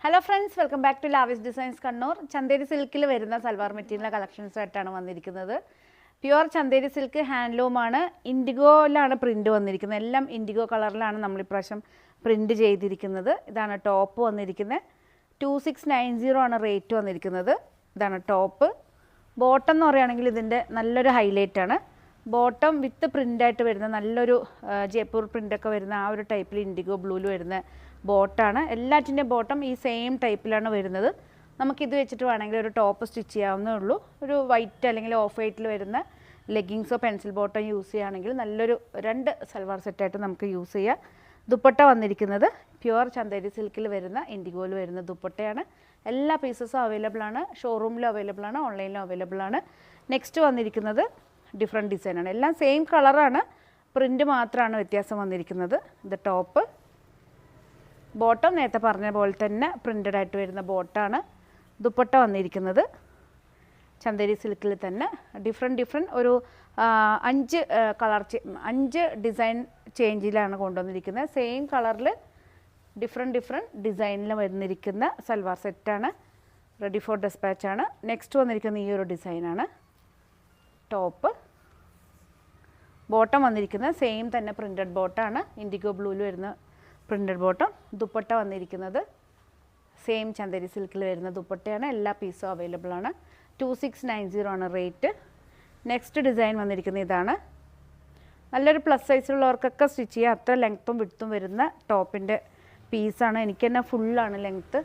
Hello friends, welcome back to lavish designs Kannur. Chanderi സിൽക്കിൽ വരുന്ന salwar material collections ആയിട്ടാണ് വന്നിരിക്കുന്നത്. പ്യുവർ ചന്തേരി സിൽക്ക് ഹാൻഡ്ലൂമാണ്. ഇൻഡിഗോയിലാണ് പ്രിൻറ്റ് വന്നിരിക്കുന്നത്. എല്ലാം ഇൻഡിഗോ കളറിലാണ് നമ്മളിപ്രാവശ്യം പ്രിൻറ്റ് ചെയ്തിരിക്കുന്നത്. ഇതാണ് ടോപ്പ് വന്നിരിക്കുന്നത്. 2690 ആണ് റേറ്റ് വന്നിരിക്കുന്നത്. ഇതാണ് ടോപ്പ്. ബോട്ടം എന്ന് പറയുകയാണെങ്കിൽ ഇതിൻ്റെ നല്ലൊരു ഹൈലൈറ്റാണ്. ബോട്ടം വിത്ത് പ്രിൻ്റായിട്ട് വരുന്ന നല്ലൊരു ജയ്പൂർ പ്രിൻ്റൊക്കെ വരുന്ന ആ ഒരു ടൈപ്പിൽ ഇൻഡിഗോ ബ്ലൂവിൽ വരുന്ന ബോട്ടാണ്. എല്ലാറ്റിൻ്റെയും ബോട്ടം ഈ സെയിം ടൈപ്പിലാണ് വരുന്നത്. നമുക്കിത് വെച്ചിട്ട് വേണമെങ്കിൽ ഒരു ടോപ്പ് സ്റ്റിച്ച് ചെയ്യാവുന്നേ ഉള്ളൂ. ഒരു വൈറ്റ് അല്ലെങ്കിൽ ഓഫ് വൈറ്റിൽ വരുന്ന ലെഗിങ്സോ പെൻസിൽ ബോട്ടം യൂസ് ചെയ്യുകയാണെങ്കിൽ നല്ലൊരു 2 സൽവാർ സെറ്റായിട്ട് നമുക്ക് യൂസ് ചെയ്യാം. ദുപ്പട്ട വന്നിരിക്കുന്നത് പ്യുവർ ചന്തേരി സിൽക്കിൽ വരുന്ന ഇൻഡിഗോയിൽ വരുന്ന ദുപ്പട്ടയാണ്. എല്ലാ പീസസും അവൈലബിൾ ആണ്. ഷോറൂമിലും അവൈലബിൾ ആണ്, ഓൺലൈനിലും അവൈലബിൾ ആണ്. നെക്സ്റ്റ് വന്നിരിക്കുന്നത് ഡിഫറെൻറ്റ് ഡിസൈനാണ്. എല്ലാം സെയിം കളറാണ്, പ്രിൻ്റ് മാത്രമാണ് വ്യത്യാസം വന്നിരിക്കുന്നത്. ഇത് ടോപ്പ്. ബോട്ടം നേരത്തെ പറഞ്ഞ പോലെ തന്നെ പ്രിൻ്റഡ് ആയിട്ട് വരുന്ന ബോട്ടാണ്. ദുപ്പട്ട വന്നിരിക്കുന്നത് ചന്തേരി സിൽക്കിൽ തന്നെ ഡിഫറെൻറ്റ് ഒരു 5 ഡിസൈൻ ചേഞ്ചിലാണ് കൊണ്ടുവന്നിരിക്കുന്നത്. സെയിം കളറിൽ ഡിഫറെൻറ്റ് ഡിസൈനിൽ വന്നിരിക്കുന്ന സൽവാർ സെറ്റാണ്. Ready for ഡെസ്പാച്ചാണ്. നെക്സ്റ്റ് വന്നിരിക്കുന്ന ഈ ഒരു ഡിസൈനാണ് ടോപ്പ്. ബോട്ടം വന്നിരിക്കുന്നത് സെയിം തന്നെ പ്രിൻ്റഡ് ബോട്ടാണ്. ഇൻഡിഗോ ബ്ലൂവിൽ വരുന്ന പ്രിൻ്റഡ് ബോട്ടം. ദുപ്പട്ട വന്നിരിക്കുന്നത് സെയിം ചന്തേരി സിൽക്കിൽ വരുന്ന ദുപ്പട്ടയാണ്. എല്ലാ പീസും അവൈലബിൾ ആണ്. 2690 ആണ് റേറ്റ്. നെക്സ്റ്റ് ഡിസൈൻ വന്നിരിക്കുന്നത് ഇതാണ്. നല്ലൊരു പ്ലസ് സൈസിലുള്ളവർക്കൊക്കെ സ്റ്റിച്ച് ചെയ്യുക. അത്ര ലെങ്ത്തും വിഡ്ത്തും വരുന്ന ടോപ്പിൻ്റെ പീസാണ്. എനിക്ക് തന്നെ ഫുള്ളാണ് ലെങ്ത്ത്.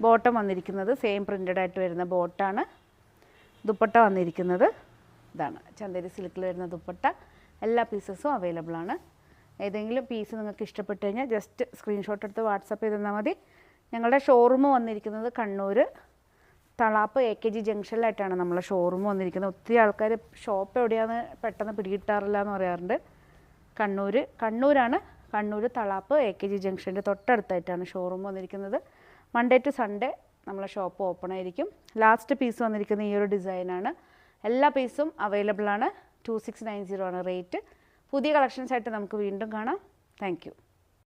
ബോട്ടം വന്നിരിക്കുന്നത് സെയിം പ്രിൻ്റഡ് ആയിട്ട് വരുന്ന ബോട്ടാണ്. ദുപ്പട്ട വന്നിരിക്കുന്നത് ഇതാണ് ചന്തേരി സിൽക്കിൽ വരുന്ന ദുപ്പട്ട. എല്ലാ പീസസും അവൈലബിൾ ആണ്. ഏതെങ്കിലും പീസ് നിങ്ങൾക്ക് ഇഷ്ടപ്പെട്ട് കഴിഞ്ഞാൽ ജസ്റ്റ് സ്ക്രീൻഷോട്ട് എടുത്ത് വാട്സപ്പ് ചെയ്ത് തന്നാൽ മതി. ഞങ്ങളുടെ ഷോറൂം വന്നിരിക്കുന്നത് കണ്ണൂർ തളാപ്പ് AKG ജംഗ്ഷനിലായിട്ടാണ് നമ്മളെ ഷോറൂം വന്നിരിക്കുന്നത്. ഒത്തിരി ആൾക്കാർ ഷോപ്പ് എവിടെയാണെന്ന് പെട്ടെന്ന് പിടികിട്ടാറില്ല എന്ന് പറയാറുണ്ട്. കണ്ണൂരാണ്. കണ്ണൂർ തളാപ്പ് AKG ജംഗ്ഷൻ്റെ തൊട്ടടുത്തായിട്ടാണ് ഷോറൂം വന്നിരിക്കുന്നത്. മൺഡേ ടു സൺഡേ നമ്മളെ ഷോപ്പ് ഓപ്പൺ ആയിരിക്കും. ലാസ്റ്റ് പീസ് വന്നിരിക്കുന്ന ഈ ഒരു ഡിസൈനാണ്. എല്ലാ പീസും അവൈലബിൾ ആണ്. 2690 ആണ് റേറ്റ്. പുതിയ കളക്ഷൻസ് ആയിട്ട് നമുക്ക് വീണ്ടും കാണാം. Thank you.